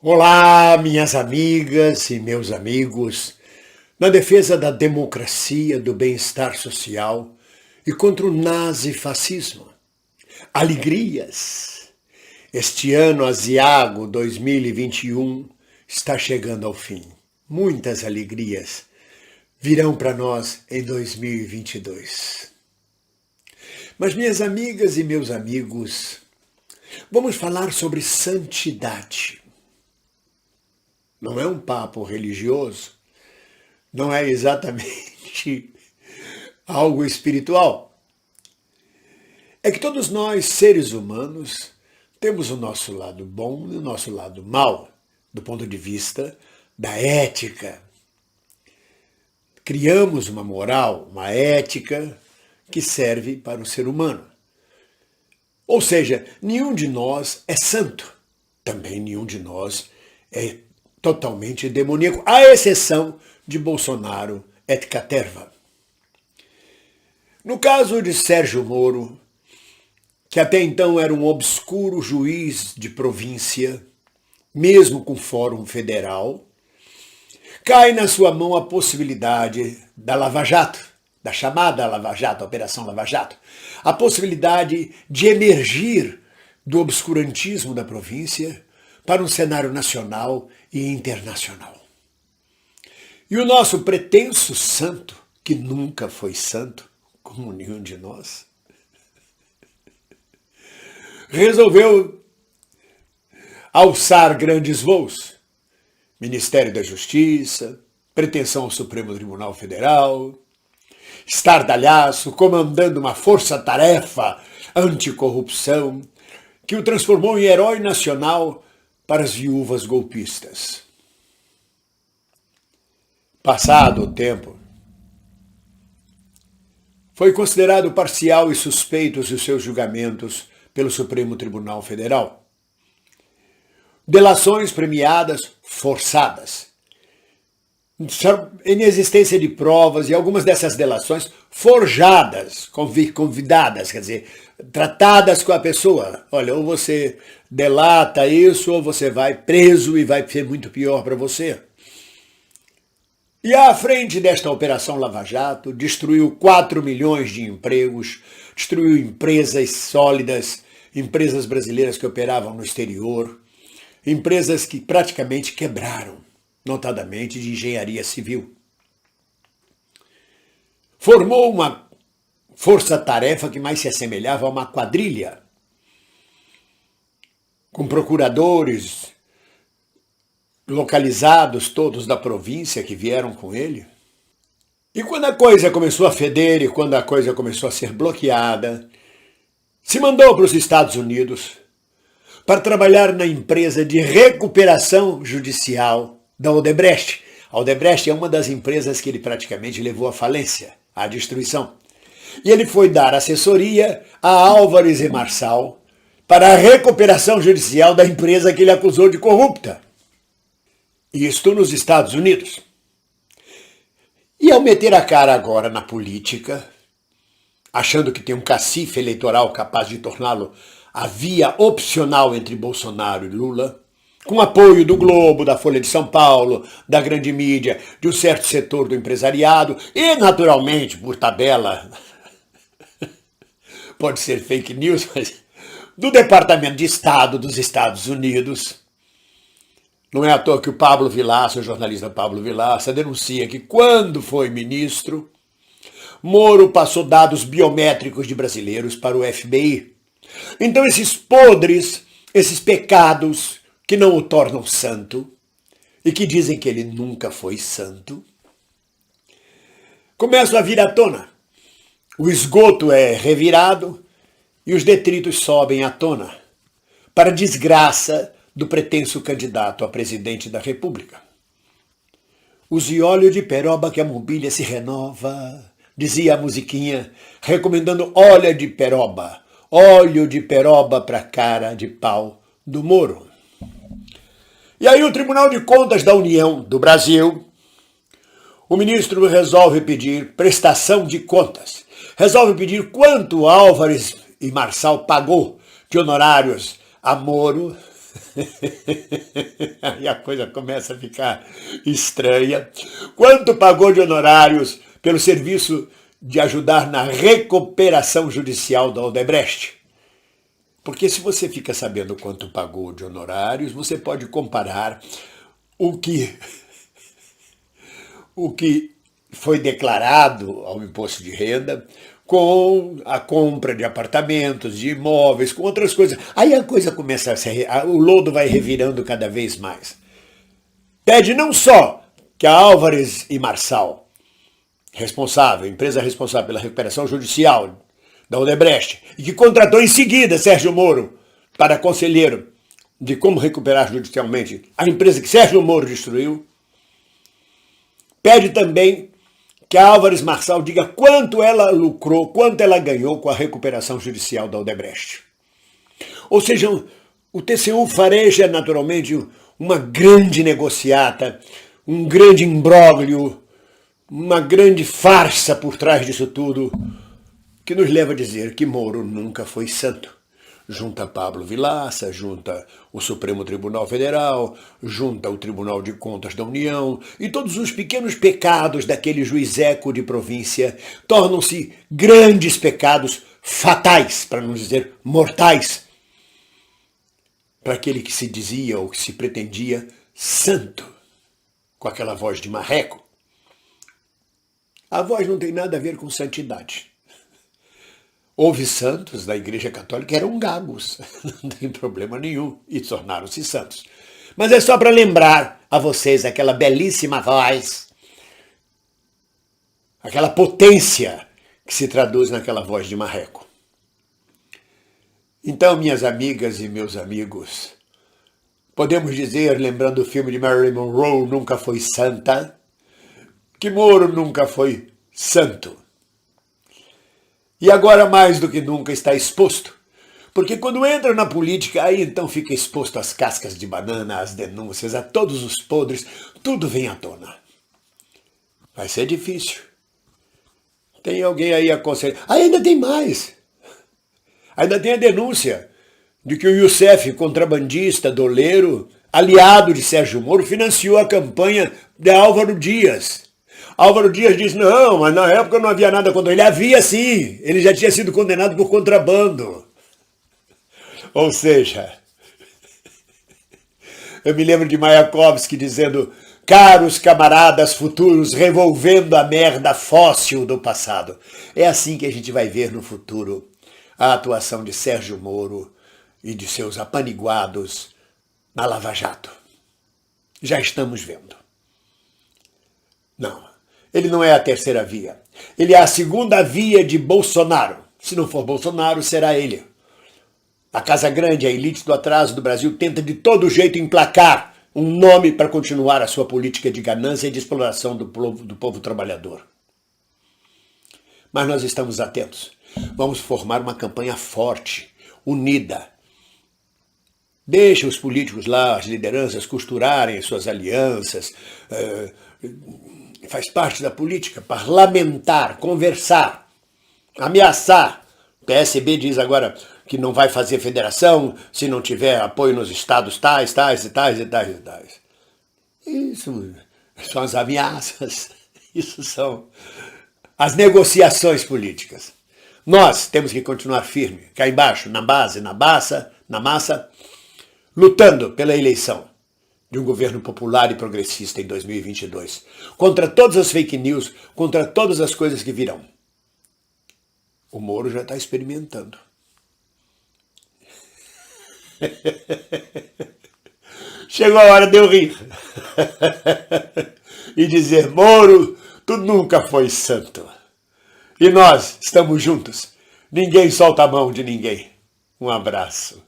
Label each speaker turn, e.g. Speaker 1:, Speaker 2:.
Speaker 1: Olá, minhas amigas e meus amigos, na defesa da democracia, do bem-estar social e contra o nazifascismo. Alegrias! Este ano asiago 2021 está chegando ao fim. Muitas alegrias virão para nós em 2022. Mas, minhas amigas e meus amigos, vamos falar sobre santidade. Não é um papo religioso, não é exatamente algo espiritual. É que todos nós, seres humanos, temos o nosso lado bom e o nosso lado mau, do ponto de vista da ética. Criamos uma moral, uma ética que serve para o ser humano. Ou seja, nenhum de nós é santo, também nenhum de nós é totalmente demoníaco, à exceção de Bolsonaro et caterva. No caso de Sérgio Moro, que até então era um obscuro juiz de província, mesmo com fórum federal, cai na sua mão a possibilidade da Lava Jato, da chamada Lava Jato, Operação Lava Jato, a possibilidade de emergir do obscurantismo da província para um cenário nacional e internacional. E o nosso pretenso santo, que nunca foi santo, como nenhum de nós, resolveu alçar grandes voos. Ministério da Justiça, pretensão ao Supremo Tribunal Federal, estardalhaço, comandando uma força-tarefa anticorrupção, que o transformou em herói nacional para as viúvas golpistas. Passado o tempo, foi considerado parcial e suspeitos os seus julgamentos pelo Supremo Tribunal Federal. Delações premiadas forçadas. Inexistência de provas e algumas dessas delações forjadas, convidadas, quer dizer, tratadas com a pessoa. Olha, ou você delata isso, ou você vai preso e vai ser muito pior para você. E à frente desta Operação Lava Jato, destruiu 4 milhões de empregos, destruiu empresas sólidas, empresas brasileiras que operavam no exterior, empresas que praticamente quebraram, notadamente de engenharia civil. Formou uma força-tarefa que mais se assemelhava a uma quadrilha, com procuradores localizados todos da província que vieram com ele. E quando a coisa começou a feder e quando a coisa começou a ser bloqueada, se mandou para os Estados Unidos para trabalhar na empresa de recuperação judicial da Odebrecht. A Odebrecht é uma das empresas que ele praticamente levou à falência, à destruição. E ele foi dar assessoria a Álvares e Marçal para a recuperação judicial da empresa que ele acusou de corrupta. Isto nos Estados Unidos. E ao meter a cara agora na política, achando que tem um cacife eleitoral capaz de torná-lo a via opcional entre Bolsonaro e Lula, com apoio do Globo, da Folha de São Paulo, da grande mídia, de um certo setor do empresariado e, naturalmente, por tabela, pode ser fake news, mas do Departamento de Estado dos Estados Unidos. Não é à toa que o Pablo Vilaça, o jornalista Pablo Vilaça, denuncia que quando foi ministro, Moro passou dados biométricos de brasileiros para o FBI. Então esses podres, esses pecados que não o tornam santo e que dizem que ele nunca foi santo, começam a vir à tona. O esgoto é revirado e os detritos sobem à tona, para a desgraça do pretenso candidato a presidente da República. Use óleo de peroba que a mobília se renova, dizia a musiquinha, recomendando óleo de peroba para a cara de pau do Moro. E aí o Tribunal de Contas da União do Brasil, o ministro resolve pedir prestação de contas, resolve pedir quanto Álvares e Marçal pagou de honorários a Moro Aí a coisa começa a ficar estranha. Quanto pagou de honorários pelo serviço de ajudar na recuperação judicial da Odebrecht? Porque se você fica sabendo quanto pagou de honorários, você pode comparar o que foi declarado ao imposto de renda com a compra de apartamentos, de imóveis, com outras coisas. Aí a coisa começa o lodo vai revirando cada vez mais. Pede não só que a Álvares e Marçal, empresa responsável pela recuperação judicial da Odebrecht, e que contratou em seguida Sérgio Moro para conselheiro de como recuperar judicialmente a empresa que Sérgio Moro destruiu, pede também que a Álvares Marçal diga quanto ela lucrou, quanto ela ganhou com a recuperação judicial da Odebrecht. Ou seja, o TCU fareja naturalmente uma grande negociata, um grande imbróglio, uma grande farsa por trás disso tudo, que nos leva a dizer que Moro nunca foi santo. Junta Pablo Vilaça, junta o Supremo Tribunal Federal, junta o Tribunal de Contas da União, e todos os pequenos pecados daquele juizeco de província tornam-se grandes pecados fatais, para não dizer mortais, para aquele que se dizia ou que se pretendia santo, com aquela voz de marreco. A voz não tem nada a ver com santidade. Houve santos da Igreja Católica que eram gagos, não tem problema nenhum, e tornaram-se santos. Mas é só para lembrar a vocês aquela belíssima voz, aquela potência que se traduz naquela voz de marreco. Então, minhas amigas e meus amigos, podemos dizer, lembrando o filme de Marilyn Monroe, Nunca Foi Santa, que Moro nunca foi santo. E agora mais do que nunca está exposto. Porque quando entra na política, aí então fica exposto às cascas de banana, às denúncias, a todos os podres, tudo vem à tona. Vai ser difícil. Tem alguém aí aconselhando. Ainda tem mais. Ainda tem a denúncia de que o Youssef, contrabandista, doleiro, aliado de Sérgio Moro, financiou a campanha de Álvaro Dias. Álvaro Dias diz, não, mas na época não havia nada contra ele. Havia sim, ele já tinha sido condenado por contrabando. Ou seja, eu me lembro de Mayakovsky dizendo, caros camaradas futuros, revolvendo a merda fóssil do passado. É assim que a gente vai ver no futuro a atuação de Sérgio Moro e de seus apaniguados na Lava Jato. Já estamos vendo. Não. Ele não é a terceira via. Ele é a segunda via de Bolsonaro. Se não for Bolsonaro, será ele. A Casa Grande, a elite do atraso do Brasil, tenta de todo jeito emplacar um nome para continuar a sua política de ganância e de exploração do povo trabalhador. Mas nós estamos atentos. Vamos formar uma campanha forte, unida. Deixa os políticos lá, as lideranças, costurarem suas alianças, faz parte da política, parlamentar, conversar, ameaçar. O PSB diz agora que não vai fazer federação se não tiver apoio nos estados tais. Isso são as ameaças, isso são as negociações políticas. Nós temos que continuar firme, cá embaixo, na base, na massa, lutando pela eleição de um governo popular e progressista em 2022, contra todas as fake news, contra todas as coisas que virão. O Moro já está experimentando. Chegou a hora de eu rir e dizer, Moro, tu nunca foi santo. E nós estamos juntos. Ninguém solta a mão de ninguém. Um abraço.